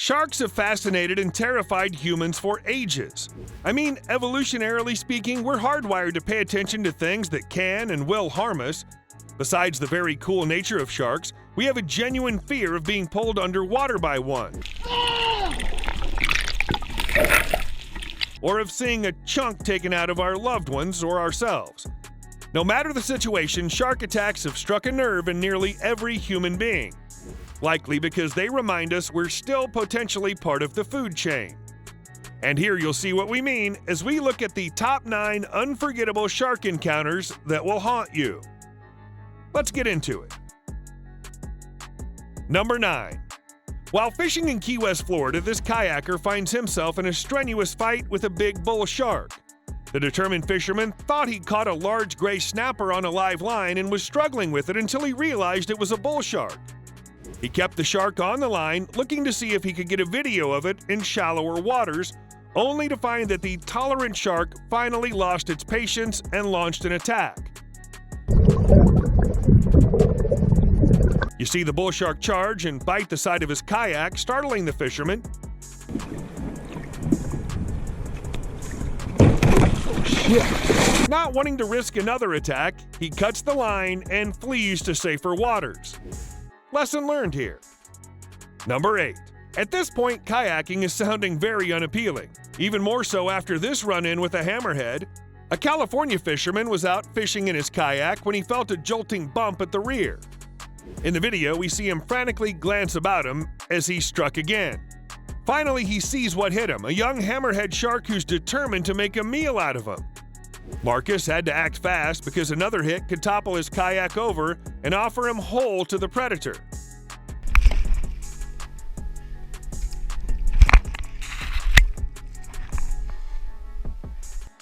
Sharks have fascinated and terrified humans for ages. I mean, evolutionarily speaking, we're hardwired to pay attention to things that can and will harm us. Besides the very cool nature of sharks, we have a genuine fear of being pulled underwater by one. Or of seeing a chunk taken out of our loved ones or ourselves. No matter the situation, shark attacks have struck a nerve in nearly every human being. Likely because they remind us we're still potentially part of the food chain. And here you'll see what we mean as we look at the top 9 unforgettable shark encounters that will haunt you. Let's get into it. Number 9. While fishing in Key West, Florida, this kayaker finds himself in a strenuous fight with a big bull shark. The determined fisherman thought he'd caught a large gray snapper on a live line and was struggling with it until he realized it was a bull shark. He kept the shark on the line, looking to see if he could get a video of it in shallower waters, only to find that the tolerant shark finally lost its patience and launched an attack. You see the bull shark charge and bite the side of his kayak, startling the fisherman. Oh, shit. Not wanting to risk another attack, he cuts the line and flees to safer waters. Lesson learned here. Number 8. At this point, kayaking is sounding very unappealing, even more so after this run-in with a hammerhead. A California fisherman was out fishing in his kayak when he felt a jolting bump at the rear. In the video, we see him frantically glance about him as he struck again. Finally, he sees what hit him, a young hammerhead shark who's determined to make a meal out of him. Marcus had to act fast because another hit could topple his kayak over and offer him whole to the predator.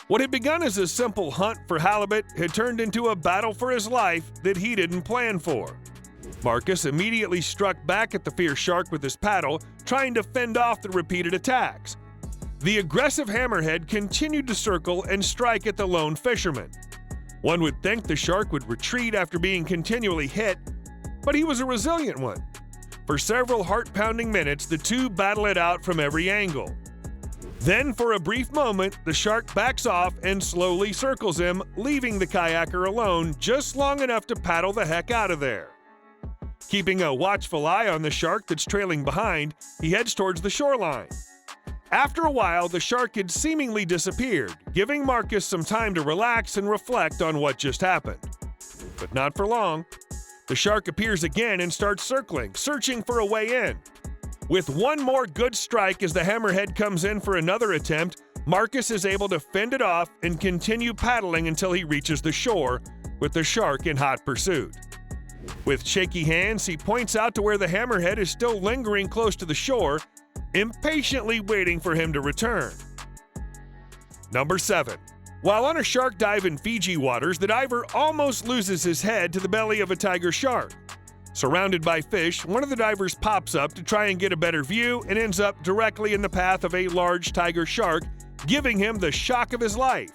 What had begun as a simple hunt for halibut had turned into a battle for his life that he didn't plan for. Marcus immediately struck back at the fierce shark with his paddle, trying to fend off the repeated attacks. The aggressive hammerhead continued to circle and strike at the lone fisherman. One would think the shark would retreat after being continually hit, but he was a resilient one. For several heart-pounding minutes, the two battle it out from every angle. Then, for a brief moment, the shark backs off and slowly circles him, leaving the kayaker alone just long enough to paddle the heck out of there. Keeping a watchful eye on the shark that's trailing behind, he heads towards the shoreline. After a while, the shark had seemingly disappeared, giving Marcus some time to relax and reflect on what just happened. But not for long. The shark appears again and starts circling, searching for a way in. With one more good strike as the hammerhead comes in for another attempt, Marcus is able to fend it off and continue paddling until he reaches the shore, with the shark in hot pursuit. With shaky hands, he points out to where the hammerhead is still lingering close to the shore, impatiently waiting for him to return. Number 7. While on a shark dive in Fiji waters, the diver almost loses his head to the belly of a tiger shark. Surrounded by fish, one of the divers pops up to try and get a better view and ends up directly in the path of a large tiger shark, giving him the shock of his life.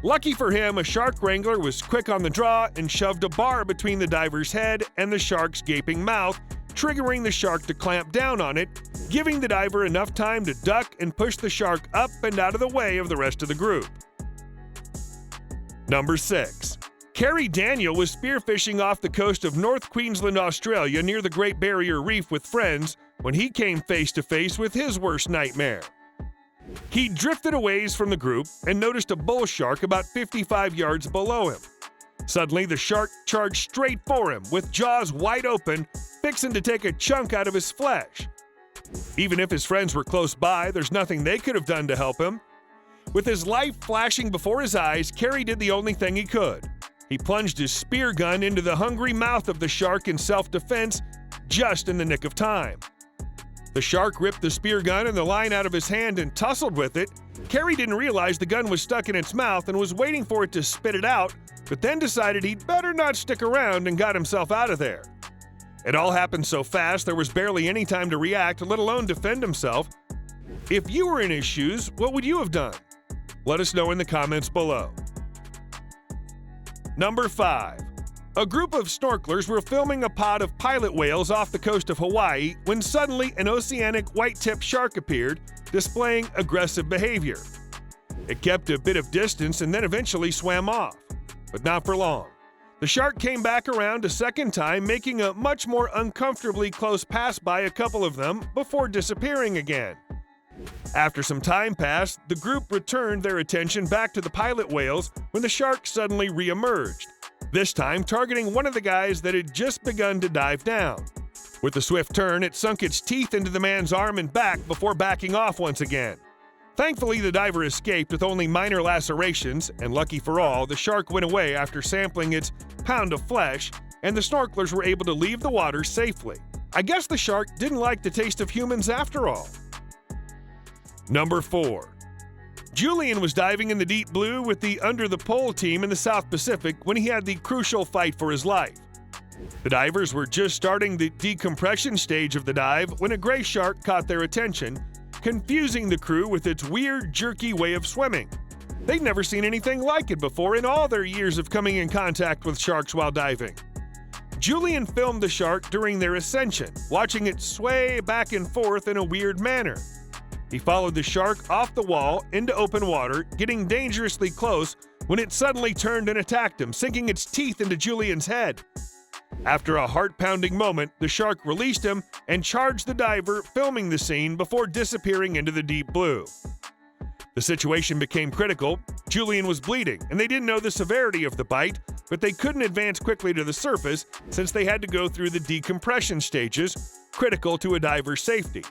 Lucky for him, a shark wrangler was quick on the draw and shoved a bar between the diver's head and the shark's gaping mouth, triggering the shark to clamp down on it, giving the diver enough time to duck and push the shark up and out of the way of the rest of the group. Number 6. Carrie Daniel was spearfishing off the coast of North Queensland, Australia near the Great Barrier Reef with friends when he came face to face with his worst nightmare. He drifted a ways from the group and noticed a bull shark about 55 yards below him. Suddenly, the shark charged straight for him, with jaws wide open, fixing to take a chunk out of his flesh. Even if his friends were close by, there's nothing they could have done to help him. With his life flashing before his eyes, Carrie did the only thing he could. He plunged his spear gun into the hungry mouth of the shark in self-defense, just in the nick of time. The shark ripped the spear gun and the line out of his hand and tussled with it. Carrie didn't realize the gun was stuck in its mouth and was waiting for it to spit it out, but then decided he'd better not stick around and got himself out of there. It all happened so fast there was barely any time to react, let alone defend himself. If you were in his shoes, what would you have done? Let us know in the comments below. Number 5. A group of snorkelers were filming a pod of pilot whales off the coast of Hawaii when suddenly an oceanic white-tipped shark appeared, displaying aggressive behavior. It kept a bit of distance and then eventually swam off, but not for long. The shark came back around a second time, making a much more uncomfortably close pass by a couple of them before disappearing again. After some time passed, the group returned their attention back to the pilot whales when the shark suddenly re-emerged, this time targeting one of the guys that had just begun to dive down. With a swift turn, it sunk its teeth into the man's arm and back before backing off once again. Thankfully, the diver escaped with only minor lacerations, and lucky for all, the shark went away after sampling its pound of flesh, and the snorkelers were able to leave the water safely. I guess the shark didn't like the taste of humans after all. Number 4. Julian was diving in the deep blue with the Under the Pole team in the South Pacific when he had the crucial fight for his life. The divers were just starting the decompression stage of the dive when a gray shark caught their attention, confusing the crew with its weird, jerky way of swimming. They'd never seen anything like it before in all their years of coming in contact with sharks while diving. Julian filmed the shark during their ascension, watching it sway back and forth in a weird manner. He followed the shark off the wall into open water, getting dangerously close when it suddenly turned and attacked him, sinking its teeth into Julian's head. After a heart-pounding moment, the shark released him and charged the diver, filming the scene before disappearing into the deep blue. The situation became critical. Julian was bleeding, and they didn't know the severity of the bite, but they couldn't advance quickly to the surface since they had to go through the decompression stages, critical to a diver's safety.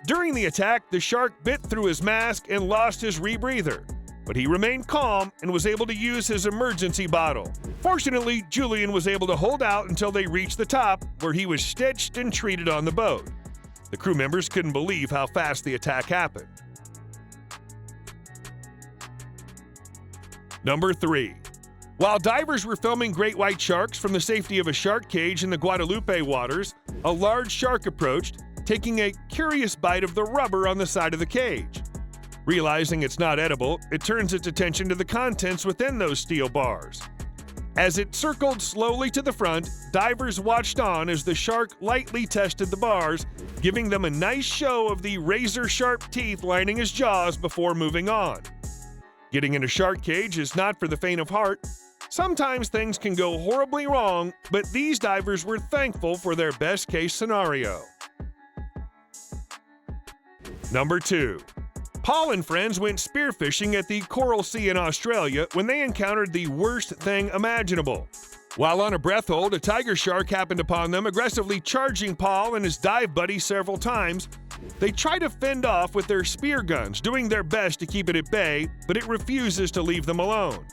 During the attack, the shark bit through his mask and lost his rebreather, but he remained calm and was able to use his emergency bottle. Fortunately, Julian was able to hold out until they reached the top, where he was stitched and treated on the boat. The crew members couldn't believe how fast the attack happened. Number 3. While divers were filming great white sharks from the safety of a shark cage in the Guadalupe waters, a large shark approached, taking a curious bite of the rubber on the side of the cage. Realizing it's not edible, it turns its attention to the contents within those steel bars. As it circled slowly to the front, divers watched on as the shark lightly tested the bars, giving them a nice show of the razor-sharp teeth lining his jaws before moving on. Getting in a shark cage is not for the faint of heart. Sometimes things can go horribly wrong, but these divers were thankful for their best-case scenario. Number 2. Paul and friends went spearfishing at the Coral Sea in Australia when they encountered the worst thing imaginable. While on a breath hold, a tiger shark happened upon them, aggressively charging Paul and his dive buddy several times. They try to fend off with their spear guns, doing their best to keep it at bay, but it refuses to leave them alone.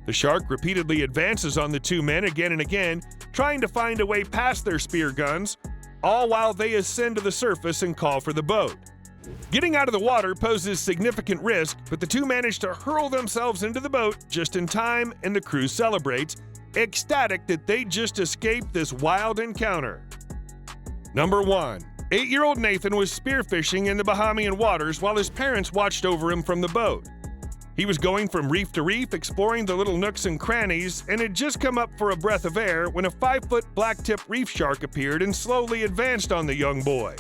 The shark repeatedly advances on the two men again and again, trying to find a way past their spear guns, all while they ascend to the surface and call for the boat. Getting out of the water poses significant risk, but the two manage to hurl themselves into the boat just in time, and the crew celebrates, ecstatic that they just escaped this wild encounter. Number 1. 8-year-old Nathan was spearfishing in the Bahamian waters while his parents watched over him from the boat. He was going from reef to reef, exploring the little nooks and crannies, and had just come up for a breath of air when a 5-foot black-tip reef shark appeared and slowly advanced on the young boy.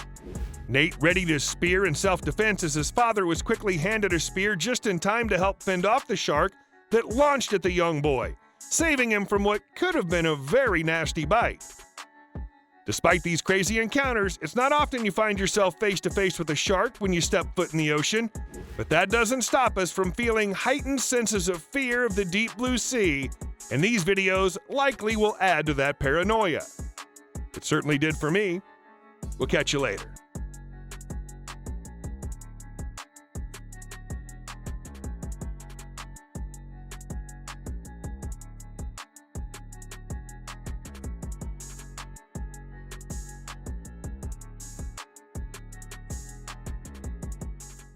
Nate readied his spear in self-defense as his father was quickly handed a spear just in time to help fend off the shark that launched at the young boy, saving him from what could have been a very nasty bite. Despite these crazy encounters, it's not often you find yourself face-to-face with a shark when you step foot in the ocean, but that doesn't stop us from feeling heightened senses of fear of the deep blue sea, and these videos likely will add to that paranoia. It certainly did for me. We'll catch you later.